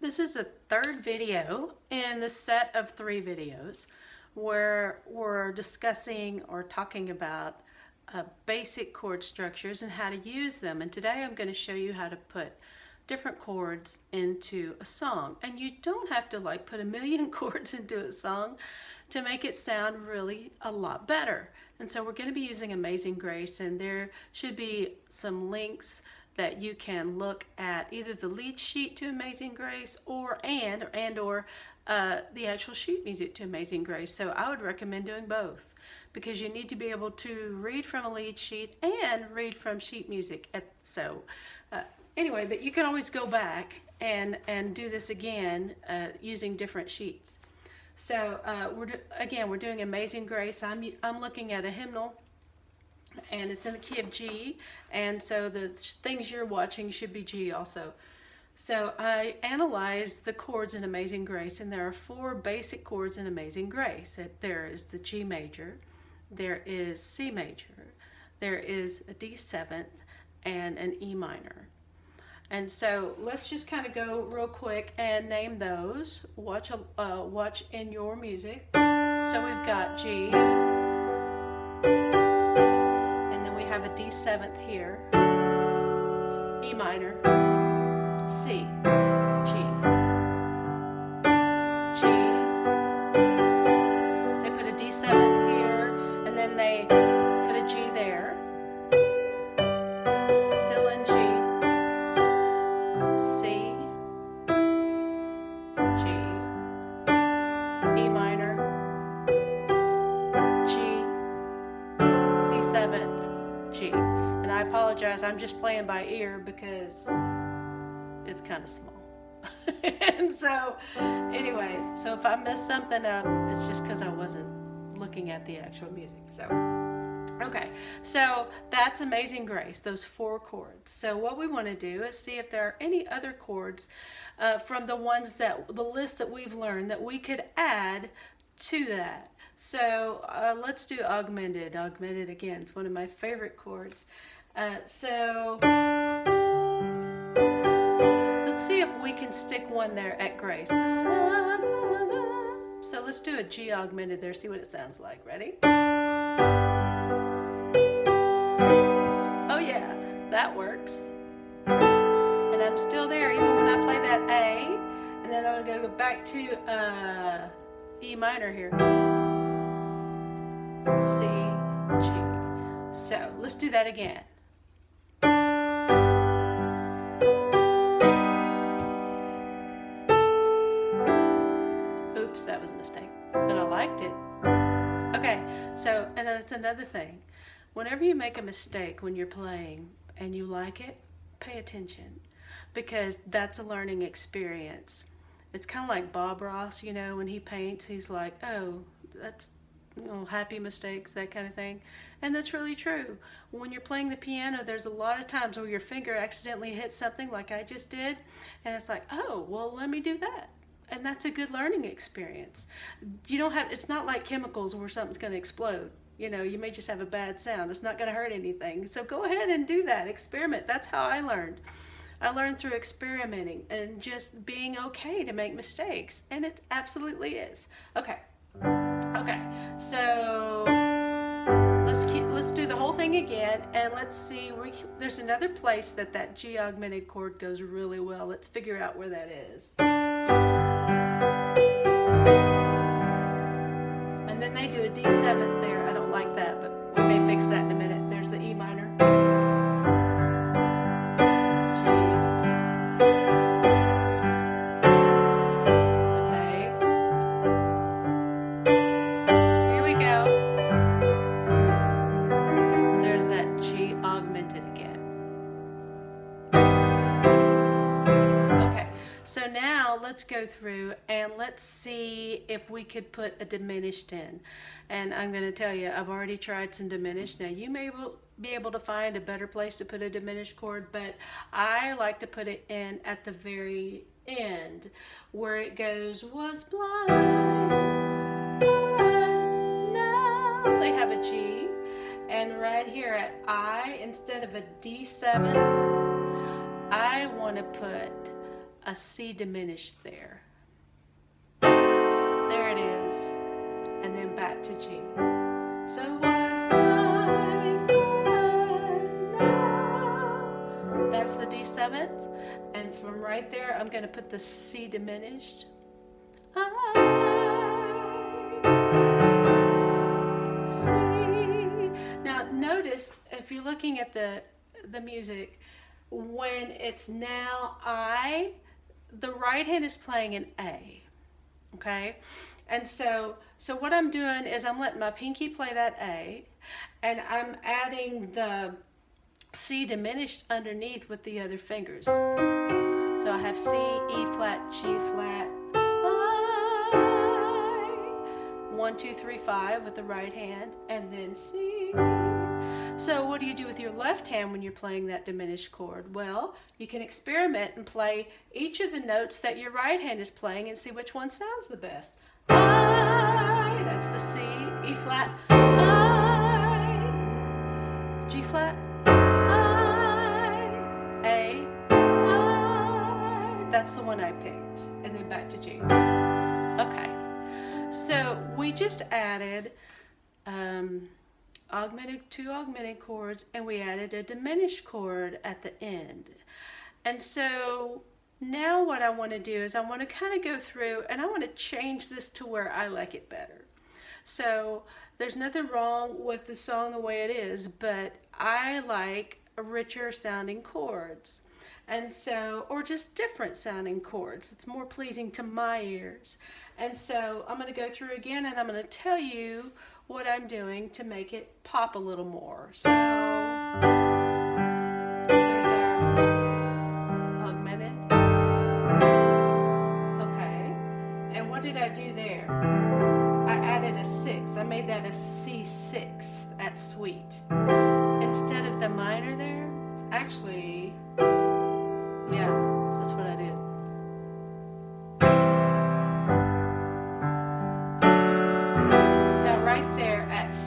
This is the third video in the set of 3 videos where we're discussing or talking about basic chord structures and how to use them. And today I'm going to show you how to put different chords into a song. And you don't have to put a million chords into a song to make it sound really a lot better. And so we're going to be using Amazing Grace, and there should be some links that you can look at either the lead sheet to Amazing Grace or the actual sheet music to Amazing Grace. So I would recommend doing both because you need to be able to read from a lead sheet and read from sheet music. Anyway, but you can always go back and do this again using different sheets. So we're doing Amazing Grace. I'm looking at a hymnal, and it's in the key of G, and so the things you're watching should be G also. So I analyzed the chords in Amazing Grace, and there are 4 basic chords in Amazing Grace. There is the G major, there is C major, there is a D7th, and an E minor. And so let's just kind of go real quick and name those. Watch in your music. So we've got G, have a D7th here, E minor, C, G, G. They put a D7th here, and then they put a G there, still in G, C, G, E minor, G, D7th, G. And I apologize, I'm just playing by ear because it's kind of small. And so anyway, so if I messed something up, it's just because I wasn't looking at the actual music. So okay, so that's Amazing Grace, those 4 chords. So what we want to do is see if there are any other chords from the list that we've learned that we could add to that. So let's do augmented. Augmented again, it's one of my favorite chords. So let's see if we can stick one there at Grace. So let's do a G augmented there, see what it sounds like. Ready? Oh yeah, that works. And I'm still there even when I play that A, and then I'm going to go back to E minor here. C, G. So let's do that again. Oops, that was a mistake, but I liked it. Okay, so, and that's another thing. Whenever you make a mistake when you're playing and you like it, pay attention, because that's a learning experience. It's kind of like Bob Ross, when he paints, he's like, oh, that's happy mistakes, that kind of thing. And that's really true. When you're playing the piano, there's a lot of times where your finger accidentally hits something like I just did, and it's like, oh, well, let me do that. And that's a good learning experience. It's not like chemicals where something's going to explode. You may just have a bad sound. It's not going to hurt anything. So go ahead and do that. Experiment. That's how I learned. I learned through experimenting and just being okay to make mistakes. And it absolutely is. Okay, so let's do the whole thing again, and let's see. There's another place that G augmented chord goes really well. Let's figure out where that is. And then they do a D7th there. I don't like that, but we may fix that in a minute. There's the E minor. So now let's go through and let's see if we could put a diminished in. And I'm going to tell you, I've already tried some diminished. Now you may be able to find a better place to put a diminished chord, but I like to put it in at the very end where it goes, was blind, but now they have a G. And right here at I, instead of a D7, I want to put a C diminished there. There it is. And then back to G. So was mine now. That's the D7th. And from right there, I'm going to put the C diminished. Now notice, if you're looking at the music, when it's now I, the right hand is playing an A, okay? And so what I'm doing is I'm letting my pinky play that A, and I'm adding the C diminished underneath with the other fingers. So I have C, E flat, G flat, I, 1, 2, 3, 5 with the right hand, and then C. So what do you do with your left hand when you're playing that diminished chord? Well, you can experiment and play each of the notes that your right hand is playing and see which one sounds the best. I, that's the C, E flat, I, G flat, I, A, I, that's the one I picked, and then back to G. Okay, so we just added two augmented chords, and we added a diminished chord at the end. And so now what I want to do is I want to kind of go through and I want to change this to where I like it better. So there's nothing wrong with the song the way it is, but I like richer sounding chords. And so, or just different sounding chords. It's more pleasing to my ears. And so I'm going to go through again and I'm going to tell you what I'm doing to make it pop a little more. So there's our augmented. Okay. And what did I do there? I added a 6. I made that a C6 at sweet. Instead of the minor there, actually, yeah, that's what I did.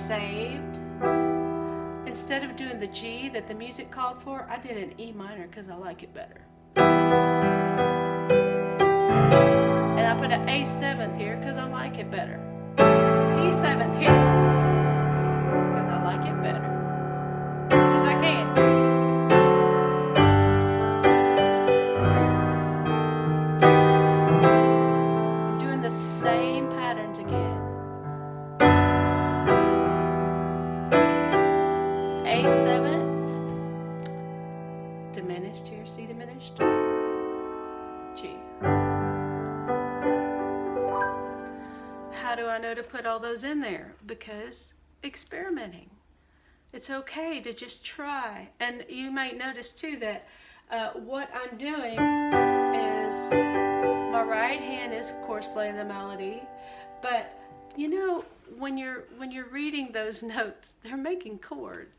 Saved, instead of doing the G that the music called for, I did an E minor because I like it better. And I put an A7th here because I like it better. D7th here because I like it better. Because I can. I'm doing the same patterns again. A7th, diminished here, C diminished, G. How do I know to put all those in there? Because experimenting. It's okay to just try. And you might notice too that what I'm doing is my right hand is of course playing the melody, but you know, when you're reading those notes, they're making chords.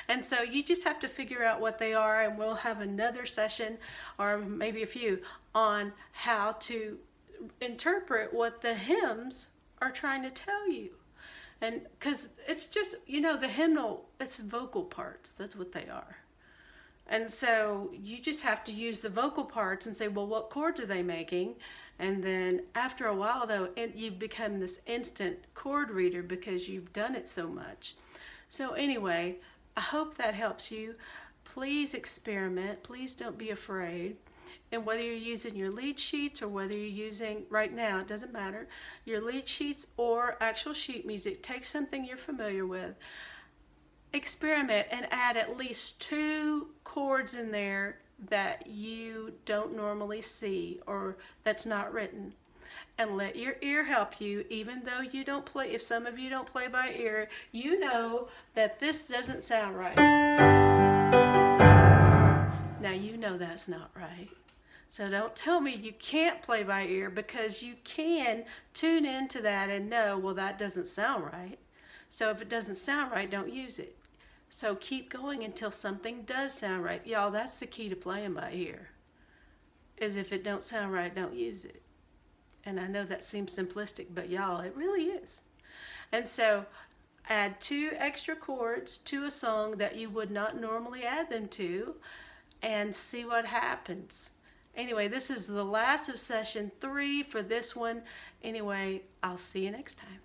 And so you just have to figure out what they are, and we'll have another session or maybe a few on how to interpret what the hymns are trying to tell you. And because it's just, you know, the hymnal, it's vocal parts. That's what they are. And so you just have to use the vocal parts and say, well, what chords are they making? And then after a while, though, you become this instant chord reader because you've done it so much. So anyway, I hope that helps you. Please experiment. Please don't be afraid. And whether you're using your lead sheets or whether you're using, right now, it doesn't matter, your lead sheets or actual sheet music, take something you're familiar with, experiment and add at least 2 chords in there that you don't normally see or that's not written. And let your ear help you, even though you don't play, if some of you don't play by ear, you know that this doesn't sound right. Now you know that's not right. So don't tell me you can't play by ear, because you can tune into that and know, well, that doesn't sound right. So if it doesn't sound right, don't use it. So keep going until something does sound right. Y'all, that's the key to playing by ear, is if it don't sound right, don't use it. And I know that seems simplistic, but y'all, it really is. And so add 2 extra chords to a song that you would not normally add them to and see what happens. Anyway, this is the last of session 3 for this one. Anyway, I'll see you next time.